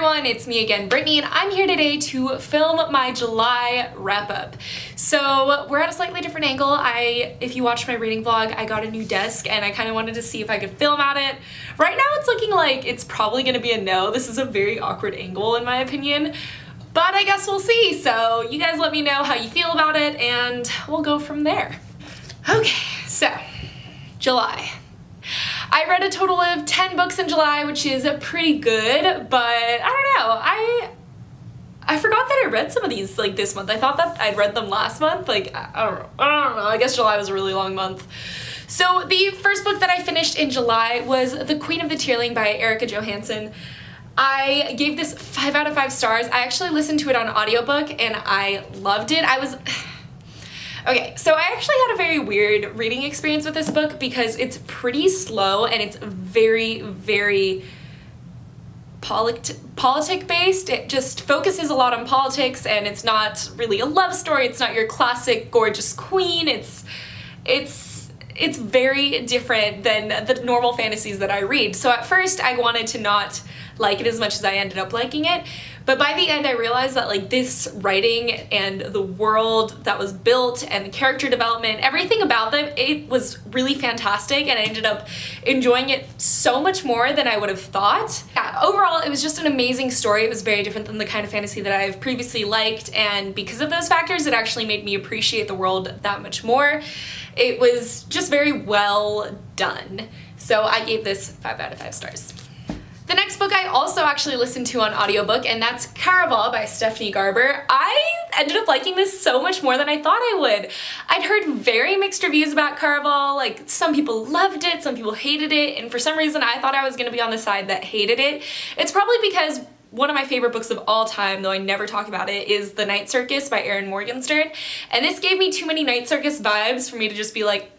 everyone, it's me again, Brittany, and I'm here today to film my July wrap-up. So we're at a slightly different angle. If you watched my reading vlog, I got a new desk and I kind of wanted to see if I could film at it. Right now it's looking like it's probably going to be a no. This is a very awkward angle in my opinion, but I guess we'll see. So you guys let me know how you feel about it and we'll go from there. Okay, so July. I read a total of 10 books in July, which is pretty good, but I don't know, I forgot that I read some of these like this month. I thought that I'd read them last month. Like, I don't know, I guess July was a really long month. So the first book that I finished in July was The Queen of the Tearling by Erica Johansson. I gave this 5 out of 5 stars. I actually listened to it on audiobook and I loved it. Okay, so I actually had a very weird reading experience with this book because it's pretty slow and it's very, very politic based. It just focuses a lot on politics and it's not really a love story. It's not your classic gorgeous queen. It's very different than the normal fantasies that I read. So at first I wanted to not like it as much as I ended up liking it. But by the end I realized that like this writing and the world that was built and the character development, everything about them, it was really fantastic and I ended up enjoying it so much more than I would have thought. Yeah, overall it was just an amazing story. It was very different than the kind of fantasy that I've previously liked, and because of those factors it actually made me appreciate the world that much more. It was just very well done. So I gave this 5 out of 5 stars. The next book I also actually listened to on audiobook, and that's Caraball by Stephanie Garber. I ended up liking this so much more than I thought I would. I'd heard very mixed reviews about Caraball. Like, some people loved it, some people hated it, and for some reason I thought I was gonna be on the side that hated it. It's probably because one of my favorite books of all time, though I never talk about it, is The Night Circus by Erin Morgenstern, and this gave me too many Night Circus vibes for me to just be like,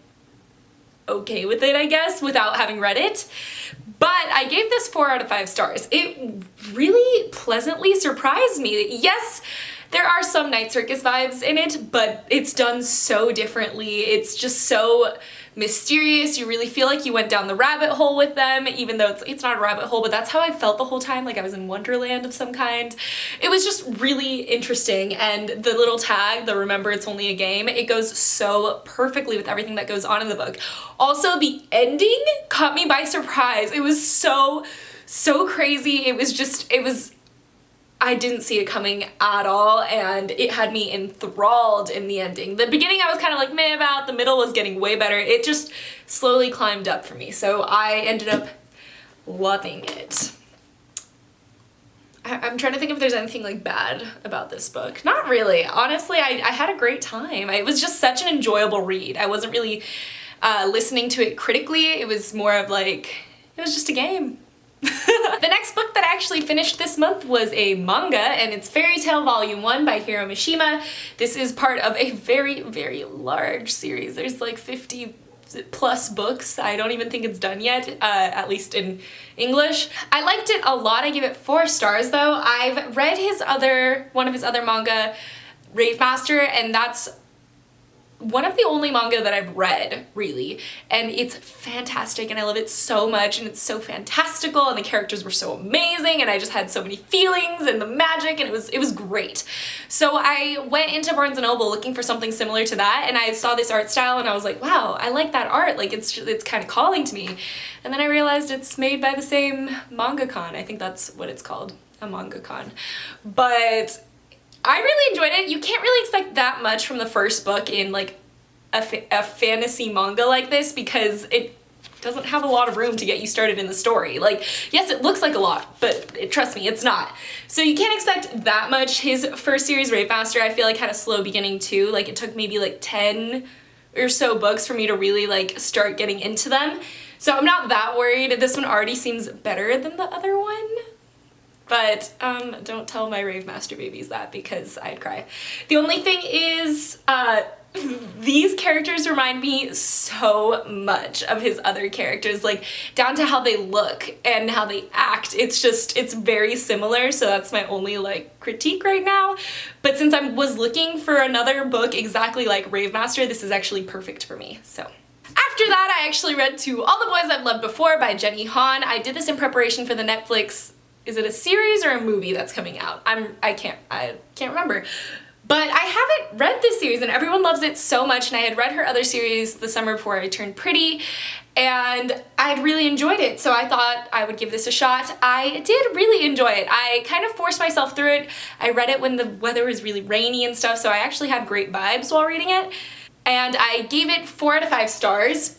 okay with it, I guess, without having read it. But I gave this 4 out of 5 stars. It really pleasantly surprised me. Yes, there are some Night Circus vibes in it, but it's done so differently. It's just so mysterious. You really feel like you went down the rabbit hole with them, even though it's not a rabbit hole, but that's how I felt the whole time, like I was in Wonderland of some kind. It was just really interesting, and the little tag, the remember it's only a game, it goes so perfectly with everything that goes on in the book. Also, the ending caught me by surprise. It was so crazy. I didn't see it coming at all, and it had me enthralled in the ending. The beginning I was kind of like meh about, the middle was getting way better. It just slowly climbed up for me, so I ended up loving it. I'm trying to think if there's anything like bad about this book. Not really. Honestly, I had a great time. It was just such an enjoyable read. I wasn't really listening to it critically. It was more of like, it was just a game. The next book that I actually finished this month was a manga, and it's Fairytale Volume 1 by Hiro Mishima. This is part of a very, very large series. There's like 50 plus books. I don't even think it's done yet, at least in English. I liked it a lot. I gave it 4 stars though. I've read one of his other manga, Rave Master, and that's one of the only manga that I've read, really, and it's fantastic and I love it so much, and it's so fantastical and the characters were so amazing and I just had so many feelings and the magic, and it was great. So I went into Barnes & Noble looking for something similar to that, and I saw this art style and I was like, wow, I like that art, like it's kind of calling to me. And then I realized it's made by the same mangakon. I think that's what it's called, a mangakon. But I really enjoyed it. You can't really expect that much from the first book in like a fantasy manga like this because it doesn't have a lot of room to get you started in the story. Like, yes, it looks like a lot, but trust me, it's not. So you can't expect that much. His first series, Rave Master, I feel like had a slow beginning too. Like, it took maybe like 10 or so books for me to really like start getting into them. So I'm not that worried. This one already seems better than the other one. But don't tell my Rave Master babies that because I'd cry. The only thing is, these characters remind me so much of his other characters, like down to how they look and how they act. It's very similar, so that's my only like critique right now. But since I was looking for another book exactly like Rave Master, this is actually perfect for me, so. After that, I actually read To All the Boys I've Loved Before by Jenny Han. I did this in preparation for the Netflix is it a series or a movie that's coming out? I can't remember. But I haven't read this series, and everyone loves it so much, and I had read her other series the summer before I turned pretty, and I'd really enjoyed it, so I thought I would give this a shot. I did really enjoy it. I kind of forced myself through it. I read it when the weather was really rainy and stuff, so I actually had great vibes while reading it, and I gave it 4 out of 5 stars.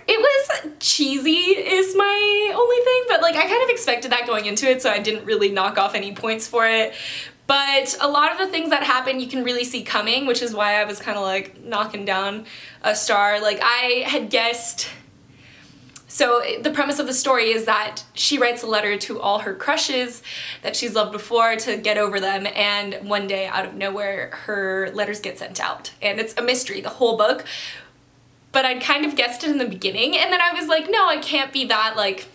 It was cheesy is my only thing, but like I kind of expected that going into it, so I didn't really knock off any points for it. But a lot of the things that happen you can really see coming, which is why I was kind of like knocking down a star. Like I had guessed, so the premise of the story is that she writes a letter to all her crushes that she's loved before to get over them, and one day out of nowhere her letters get sent out. And it's a mystery, the whole book. But I'd kind of guessed it in the beginning, and then I was like, no, it can't be that, like,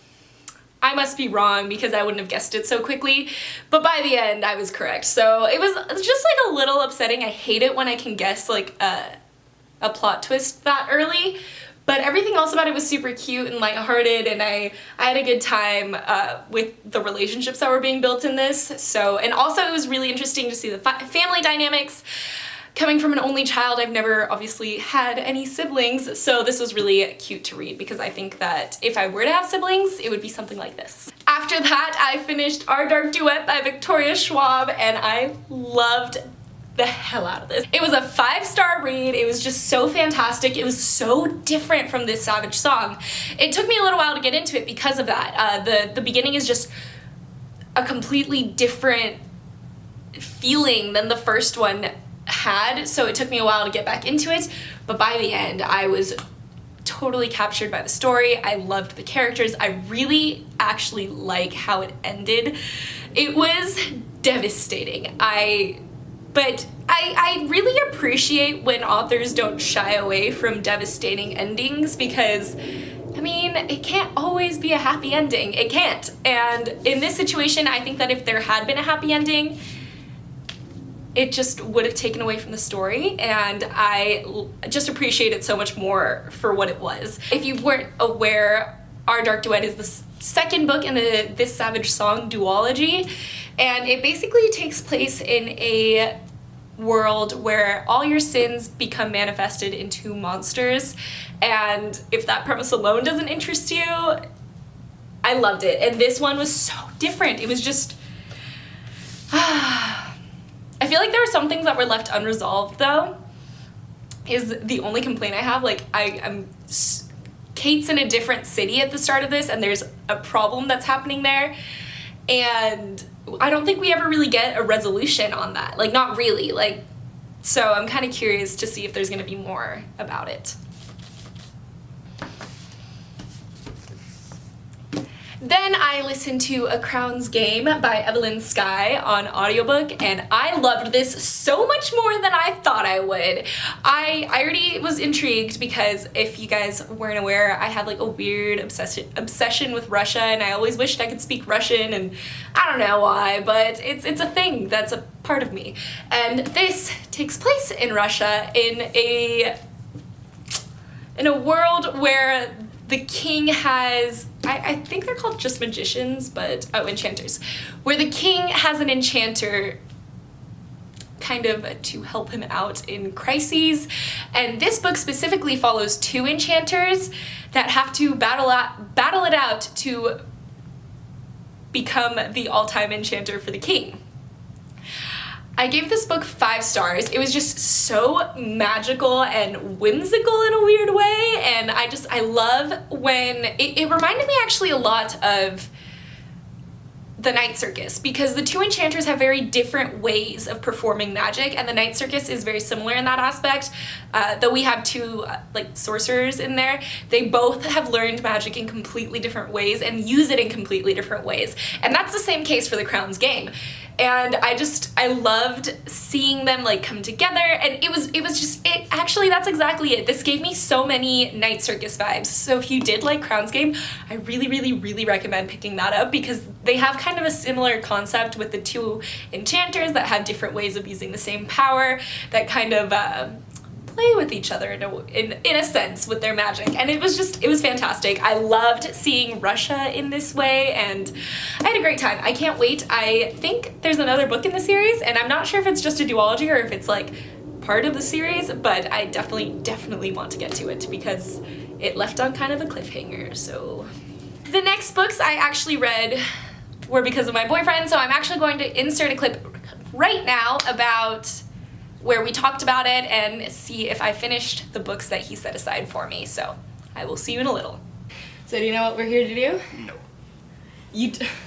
I must be wrong because I wouldn't have guessed it so quickly. But by the end, I was correct. So it was just like a little upsetting. I hate it when I can guess like a plot twist that early. But everything else about it was super cute and lighthearted, and I had a good time with the relationships that were being built in this. So, and also it was really interesting to see the family dynamics. Coming from an only child, I've never obviously had any siblings, so this was really cute to read because I think that if I were to have siblings, it would be something like this. After that, I finished Our Dark Duet by Victoria Schwab, and I loved the hell out of this. It was a 5-star read. It was just so fantastic. It was so different from this Savage song. It took me a little while to get into it because of that. The beginning is just a completely different feeling than the first one had, so it took me a while to get back into it, but by the end I was totally captured by the story. I loved the characters. I really actually like how it ended. It was devastating. But I really appreciate when authors don't shy away from devastating endings because I mean, it can't always be a happy ending. It can't. And in this situation, I think that if there had been a happy ending, it just would have taken away from the story, and I just appreciate it so much more for what it was. If you weren't aware, Our Dark Duet is the second book in the This Savage Song duology, and it basically takes place in a world where all your sins become manifested into monsters, and if that premise alone doesn't interest you, I loved it. And this one was so different. It was just I feel like there were some things that were left unresolved, though, is the only complaint I have. Like, Kate's in a different city at the start of this, and there's a problem that's happening there, and I don't think we ever really get a resolution on that. Like, not really. Like, so I'm kind of curious to see if there's gonna be more about it. Then I listened to A Crown's Game by Evelyn Skye on audiobook, and I loved this so much more than I thought I would. I already was intrigued because if you guys weren't aware, I had like a weird obsession with Russia, and I always wished I could speak Russian, and I don't know why, but it's a thing that's a part of me. And this takes place in Russia in a world where the king has, I think they're called just magicians, but, oh, enchanters, where the king has an enchanter kind of to help him out in crises, and this book specifically follows 2 enchanters that have to battle it out to become the all-time enchanter for the king. I gave this book 5 stars. It was just so magical and whimsical in a weird way, and I love when it reminded me actually a lot of the Night Circus, because the 2 enchanters have very different ways of performing magic, and the Night Circus is very similar in that aspect. Though we have 2 like sorcerers in there, they both have learned magic in completely different ways and use it in completely different ways, and that's the same case for The Crown's Game. And I loved seeing them like come together, and it was just actually that's exactly it. This gave me so many Night Circus vibes. So if you did like Crown's Game, I really recommend picking that up, because they have kind of a similar concept with the 2 enchanters that have different ways of using the same power that kind of play with each other in a sense with their magic, and it was fantastic. I loved seeing Russia in this way, and I had a great time. I can't wait. I think there's another book in the series, and I'm not sure if it's just a duology or if it's like part of the series, but I definitely want to get to it because it left on kind of a cliffhanger. So the next books I actually read were because of my boyfriend, so I'm actually going to insert a clip right now about where we talked about it and see if I finished the books that he set aside for me. So I will see you in a little. So do you know what we're here to do? No.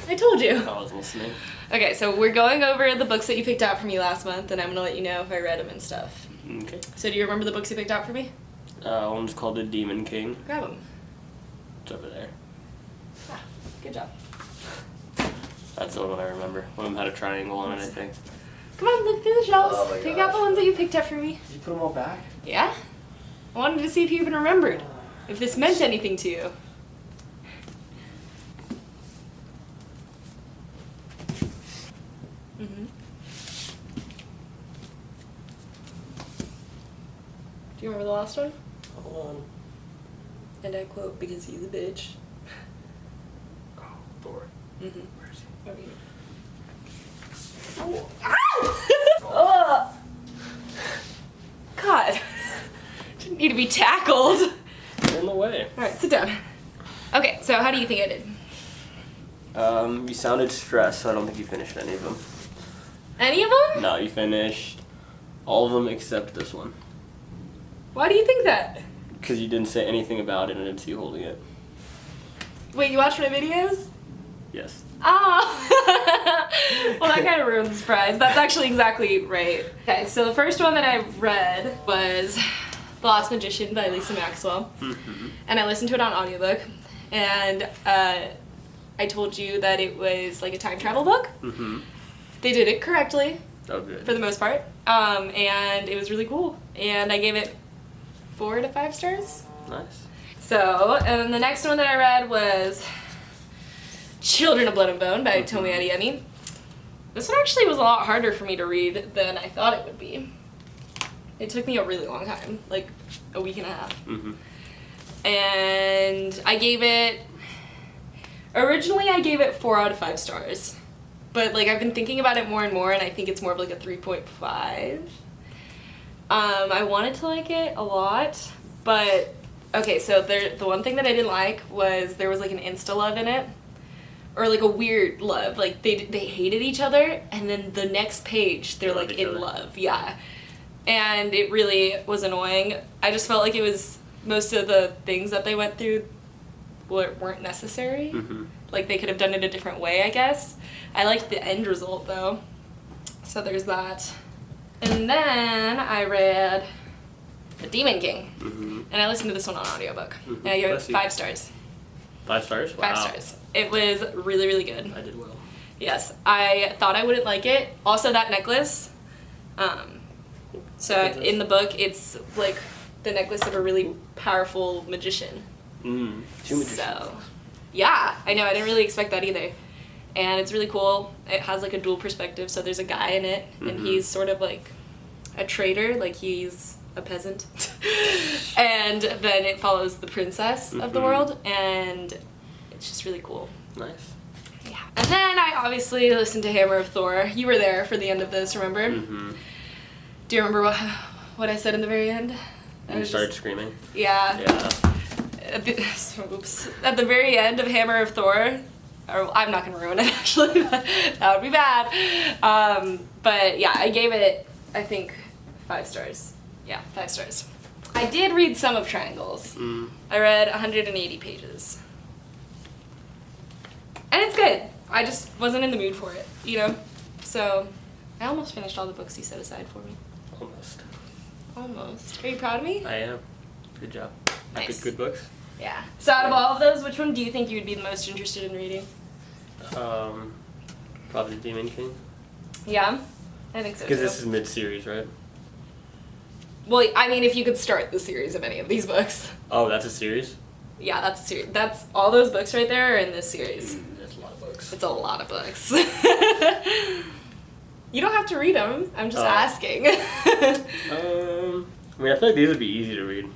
I told you. I was listening. Okay, so we're going over the books that you picked out for me last month, and I'm gonna let you know if I read them and stuff. Okay. So do you remember the books you picked out for me? One's called The Demon King. Grab them. It's over there. Ah, good job. That's the one I remember. One of them had a triangle on it, I think. Come on, look through the shelves. Oh my Pick out the ones that you picked up for me. Did you put them all back? Yeah? I wanted to see if you even remembered. If this meant anything to you. Mm-hmm. Do you remember the last one? Hold on. And I quote, because he's a bitch. Oh, Thor. Mm-hmm. Where is he? Over here. Oh. God. Didn't need to be tackled. They're in the way. Alright, sit down. Okay, so how do you think I did? You sounded stressed, so I don't think you finished any of them. Any of them? No, you finished all of them except this one. Why do you think that? Because you didn't say anything about it and I didn't see you holding it. Wait, you watch my videos? Yes. Oh! Well, that kind of ruined the surprise. That's actually exactly right. Okay, so the first one that I read was The Last Magician by Lisa Maxwell. Mm-hmm. And I listened to it on audiobook. And I told you that it was like a time travel book. Mm-hmm. They did it correctly. Oh, good. For the most part. And it was really cool. And I gave it 4 to 5 stars. Nice. So, and the next one that I read was Children of Blood and Bone by Tomi Adeyemi. This one actually was a lot harder for me to read than I thought it would be. It took me a really long time, like a week and a half. Mm-hmm. And originally I gave it 4 out of 5 stars. But like I've been thinking about it more and more, and I think it's more of like a 3.5. I wanted to like it a lot, but okay, so the one thing that I didn't like was there was like an insta love in it, or like a weird love. Like they hated each other, and then the next page they're like in love, yeah. And it really was annoying. I just felt like it was most of the things that they went through weren't necessary. Mm-hmm. Like they could have done it a different way, I guess. I liked the end result though. So there's that. And then I read The Demon King. Mm-hmm. And I listened to this one on audiobook. Mm-hmm. And I gave it Bless you. 5 stars. 5 stars? Wow. 5 stars. It was really, really good. I did well. Yes. I thought I wouldn't like it. Also that necklace. So in the book, it's like the necklace of a really powerful magician. 2 magicians. So, yeah, I know. I didn't really expect that either. And it's really cool. It has like a dual perspective. So there's a guy in it, and he's sort of like a trader, like he's a peasant. And then it follows the princess of the world, and it's just really cool. Nice. Yeah. And then I obviously listened to Hammer of Thor. You were there for the end of this, remember? Mm-hmm. Do you remember what I said in the very end? And you started screaming? Yeah. Yeah. Oops. At the very end of Hammer of Thor, or I'm not gonna ruin it actually, that would be bad. But yeah, I gave it, I think, 5 stars. Yeah, 5 stars. I did read some of Triangles. I read 180 pages. And it's good. I just wasn't in the mood for it, you know? So, I almost finished all the books he set aside for me. Almost. Almost. Are you proud of me? I am. Good job. I Nice. picked good books. Yeah. So out of all of those, which one do you think you would be the most interested in reading? Probably The Demon King. Yeah? I think so Because too. this is mid-series, right? Well, I mean, if you could start the series of any of these books. Oh, that's a series? Yeah, that's a series. That's all those books right there are in this series. That's a lot of books. It's a lot of books. You don't have to read them. I'm just Oh. asking. I mean, I feel like these would be easy to read.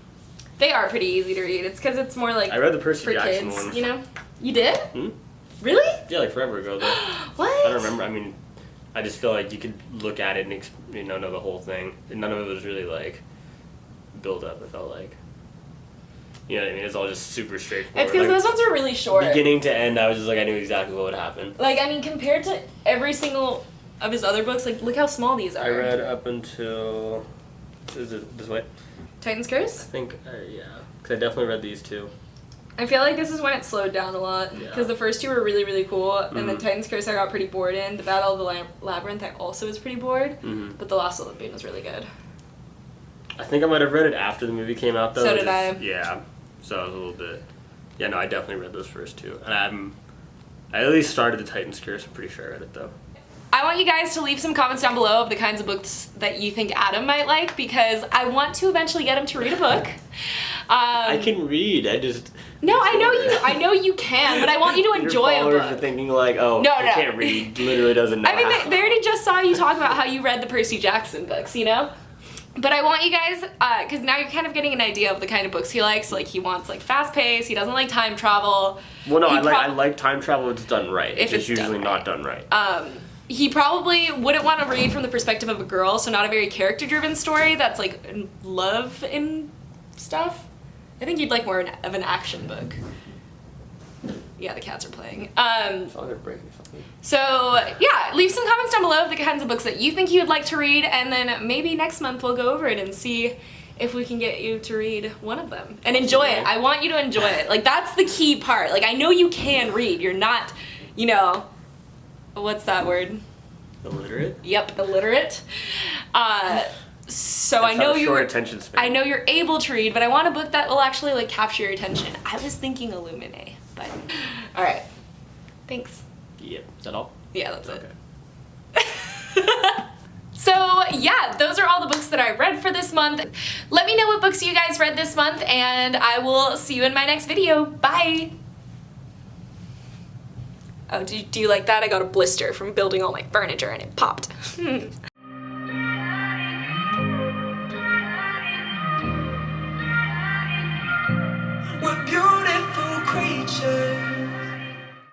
They are pretty easy to read. It's because it's more like I read the Percy for Jackson kids, one. you know? You did? Hmm? Really? Yeah, like forever ago though. What? I don't remember. I mean, I just feel like you could look at it and know the whole thing. And none of it was really like built up. It felt like. You know what I mean? It's all just super straightforward. It's because like, those ones are really short. Beginning to end, I was just like, I knew exactly what would happen. Like, I mean, compared to every single of his other books, like, look how small these are. I read up until. Is it this way? Titan's I Curse? think, yeah. Because I definitely read these two. I feel like this is when it slowed down a lot. Yeah. Because the first two were really, really cool. And then Mhm. Titan's Curse I got pretty bored in. The Battle of the Labyrinth I also was pretty bored. Mm-hmm. But The Last Olympian was really good. I think I might have read it after the movie came out though. So did I. Yeah. So I was a little bit. Yeah, no, I definitely read those first two. And I at least started the Titan's Curse. I'm pretty sure I read it though. I want you guys to leave some comments down below of the kinds of books that you think Adam might like, because I want to eventually get him to read a book. I can read. I just. No, I know you can, but I want you to enjoy Your a followers are book. thinking like, oh, No, he no. can't read. Literally doesn't know. I mean, how. they already just saw you talk about how you read the Percy Jackson books, you know? But I want you guys, because now you're kind of getting an idea of the kind of books he likes. Like, he wants, like, fast pace. He doesn't like time travel. Well, no, He I like time travel if it's done right. If It's it's usually done not done right. He probably wouldn't want to read from the perspective of a girl, so not a very character-driven story that's, like, love and stuff. I think you'd like more of an action book. Yeah, the cats are playing. It's all gonna break or something. So, yeah, leave some comments down below of the kinds of books that you think you would like to read, and then maybe next month we'll go over it and see if we can get you to read one of them. And enjoy it. I want you to enjoy it. Like, that's the key part. Like, I know you can read. You're not, you know, what's that word? Illiterate? Yep, illiterate. So I That's know how short you're attention span. I know you're able to read, but I want a book that will actually like capture your attention. I was thinking Illuminae, but all right. Thanks. Yep. Is that all? Yeah, that's Okay. it. So yeah, those are all the books that I read for this month. Let me know what books you guys read this month, and I will see you in my next video. Bye! Oh, do you like that? I got a blister from building all my furniture and it popped.